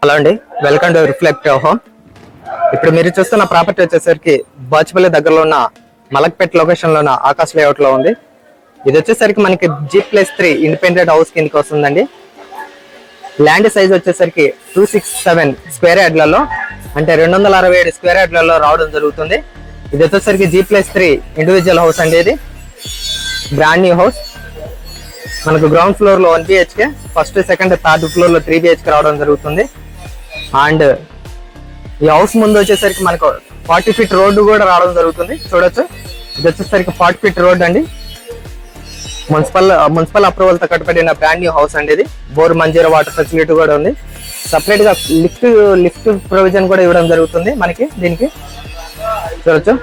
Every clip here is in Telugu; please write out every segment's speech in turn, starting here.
హలో అండి, వెల్కమ్ టు రిఫ్లెక్ట్ హోమ్. ఇప్పుడు మీరు చూస్తున్న ప్రాపర్టీ వచ్చేసరికి బాచుపల్లి దగ్గరలో ఉన్న మలక్పేట్ లొకేషన్ లో ఉన్న ఆకాశ్ లేఅవుట్ లో ఉంది. ఇది వచ్చేసరికి మనకి G+3 ఇండిపెండెంట్ హౌస్ కిందకి వస్తుందండి. ల్యాండ్ సైజ్ వచ్చేసరికి 267 స్క్వేర్ యార్డ్లలో అంటే 267 స్క్వేర్ యార్డ్లలో రావడం జరుగుతుంది. ఇది వచ్చేసరికి G+3 ఇండివిజువల్ హౌస్ అండి. ఇది బ్రాండ్ న్యూ హౌస్. మనకు గ్రౌండ్ ఫ్లోర్ లో 1 BHK, first second third floor లో 3 BHK రావడం జరుగుతుంది. అండ్ ఈ హౌస్ ముందు వచ్చేసరికి మనకు 40 ఫీట్ రోడ్డు కూడా రావడం జరుగుతుంది. చూడొచ్చు, ఇది వచ్చేసరికి 40 ఫీట్ రోడ్ అండి. మున్సిపల్ అప్రూవల్ తో కట్టబడిన బ్రాండ్ న్యూ హౌస్ అండి. ఇది బోర్ మంజీరా వాటర్ ఫెసిలిటీ కూడా ఉంది. సపరేట్ గా లిఫ్ట్ ప్రొవిజన్ కూడా ఇవ్వడం జరుగుతుంది మనకి దీనికి. చూడొచ్చు.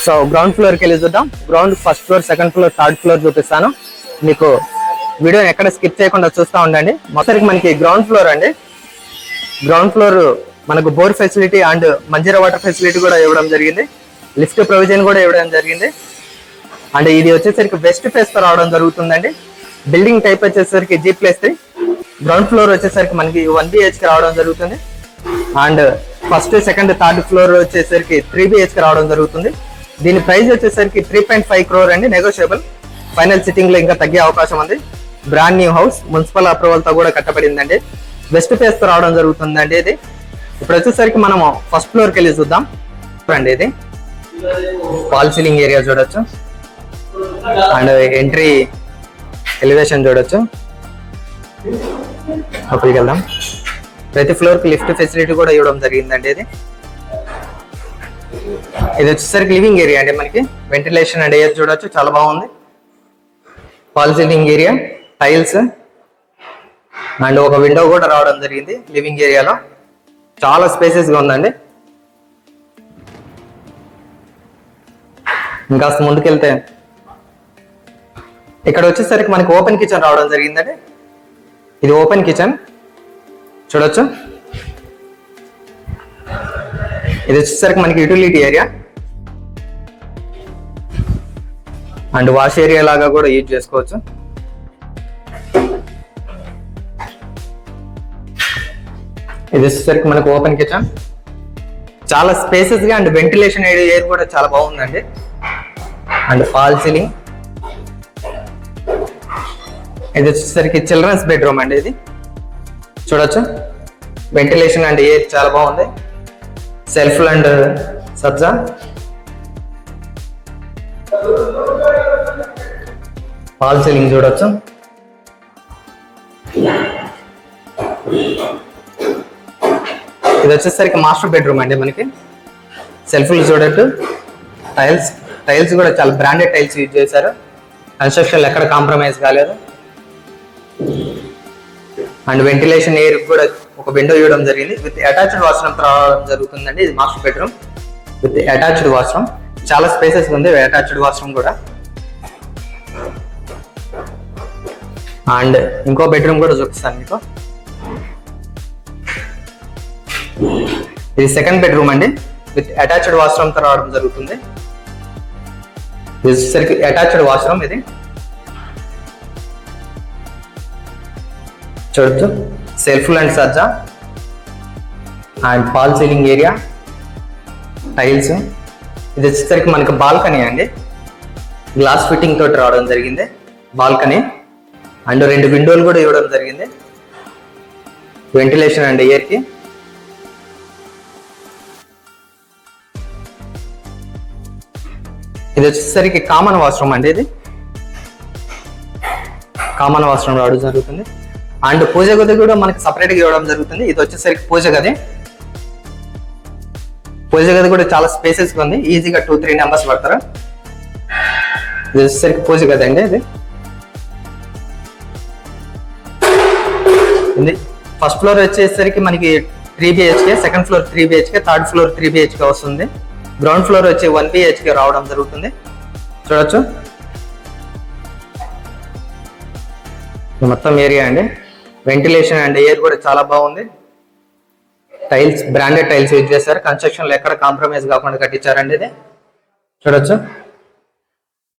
సో గ్రౌండ్ ఫ్లోర్ కి వెళ్ళి చూద్దాం. Ground first floor, second floor, third floor చూపిస్తాను మీకు. వీడియో ఎక్కడ స్కిప్ చేయకుండా చూస్తూ ఉండండి. మొత్తానికి మనకి గ్రౌండ్ ఫ్లోర్ అండి. గ్రౌండ్ ఫ్లోర్ మనకు bore facility and Manjira water facility కూడా ఇవ్వడం జరిగింది. లిఫ్ట్ ప్రొవిజన్ కూడా ఇవ్వడం జరిగింది. అండ్ ఇది వచ్చేసరికి వెస్ట్ ఫేస్ తో రావడం జరుగుతుందండి. బిల్డింగ్ టైప్ వచ్చేసరికి G+3. గ్రౌండ్ ఫ్లోర్ వచ్చేసరికి మనకి 1 BHK రావడం జరుగుతుంది. And first second third floor వచ్చేసరికి 3 BHK రావడం జరుగుతుంది. దీని ప్రైస్ వచ్చేసరికి 3.5 crore అండి. నెగోషియబుల్. ఫైనల్ సిట్టింగ్ లో ఇంకా తగ్గే అవకాశం ఉంది. Brand new house, municipal approval తో కూడా కట్టబడిందండి. వెస్ట్ ఫేస్ తో రావడం జరుగుతుందండి. ఇది ఇప్పుడు వచ్చేసరికి మనము ఫస్ట్ ఫ్లోర్ కి వెళ్ళి చూద్దాం అండి. ఇది ఫాల్ సీలింగ్ ఏరియా చూడొచ్చు. అండ్ ఎంట్రీ ఎలివేషన్ చూడొచ్చు. లోపలికి వెళ్దాం. ప్రతి ఫ్లోర్ కి లిఫ్ట్ ఫెసిలిటీ కూడా ఇవ్వడం జరిగిందండి. ఇది వచ్చేసరికి లివింగ్ ఏరియా అండి. మనకి వెంటిలేషన్ అండ్ ఎయిర్ చూడొచ్చు, చాలా బాగుంది. Fall ceiling area, tiles and ఒక విండో కూడా రావడం జరిగింది లివింగ్ ఏరియాలో. చాలా స్పేసెస్ గా ఉందండి. ఇంకాస్త ముందుకెళ్తే ఇక్కడ వచ్చేసరికి మనకి ఓపెన్ కిచెన్ రావడం జరిగిందండి. ఇది ఓపెన్ కిచెన్ చూడొచ్చు. ఇది వచ్చేసరికి మనకి utility area and wash area లాగా కూడా యూజ్ చేసుకోవచ్చు. ఇది వచ్చేసరికి మనకు ఓపెన్ కిచెన్, చాలా స్పేసెస్ గా అండ్ వెంటిలేషన్ ఎయిర్ కూడా చాలా బాగుందండి. And fall ceiling. ఇది వచ్చేసరికి చిల్డ్రన్స్ బెడ్రూమ్ అండి. ఇది చూడొచ్చు. వెంటిలేషన్ అండ్ ఎయిర్ చాలా బాగుంది. Self and sabja. Fall ceiling చూడొచ్చు. ఇది వచ్చేసరికి మాస్టర్ బెడ్రూమ్ అండి. మనకి సెల్ఫ్లు చూడట్టు. టైల్స్ కూడా చాలా బ్రాండెడ్ టైల్స్ యూజ్ చేశారు. కన్స్ట్రక్షన్ ఎక్కడ కాంప్రమైజ్ కాలేదు. అండ్ వెంటిలేషన్ ఎయిర్ కూడా ఒక విండో ఇవ్వడం జరిగింది. విత్ అటాచ్డ్ వాష్రూమ్ రావడం జరుగుతుందండి. ఇది master bedroom with attached washroom. చాలా స్పేసెస్ ఉంది అటాచ్డ్ వాష్రూమ్ కూడా. అండ్ ఇంకో బెడ్రూమ్ కూడా చూపిస్తాను మీకు. ఇది సెకండ్ బెడ్రూమ్ అండి. విత్ అటాచ్డ్ వాష్రూమ్ తో రావడం జరుగుతుంది. ఇది అటాచ్డ్ వాష్రూమ్. ఇది చూడొచ్చు. Self and Sajja and fall ceiling area, tiles. ఇది వచ్చేసరికి మనకి బాల్కనీ అండి. గ్లాస్ ఫిట్టింగ్ తోటి రావడం జరిగింది బాల్కనీ. అండ్ 2 విండోలు కూడా ఇవ్వడం జరిగింది వెంటిలేషన్ అండ్ ఎయిర్ కి. ఇది వచ్చేసరికి కామన్ వాష్రూమ్ అండి. ఇది కామన్ వాష్రూమ్ రావడం జరుగుతుంది. అండ్ పూజ గది కూడా మనకి సపరేట్ గా ఇవ్వడం జరుగుతుంది. ఇది వచ్చేసరికి పూజ గది. పూజ గది కూడా చాలా స్పేసెస్ గా ఉంది. ఈజీగా 2-3 మెంబర్స్ పడతారు. ఇది వచ్చేసరికి పూజ గది అండి. ఇది ఫస్ట్ ఫ్లోర్ వచ్చేసరికి మనకి 3 BHK, second floor 3 BHK, third floor 3 BHK వస్తుంది. గ్రౌండ్ ఫ్లోర్ వచ్చి 1 BHK రావడం జరుగుతుంది. చూడొచ్చు. మొత్తం ఏరియా అండి. వెంటిలేషన్ అండ్ ఎయిర్ కూడా చాలా బాగుంది. టైల్స్ బ్రాండెడ్ టైల్స్ యూజ్ చేశారు. కన్స్ట్రక్షన్ లో ఎక్కడ కాంప్రమైజ్ కాకుండా కట్టించారండి. ఇది చూడొచ్చు.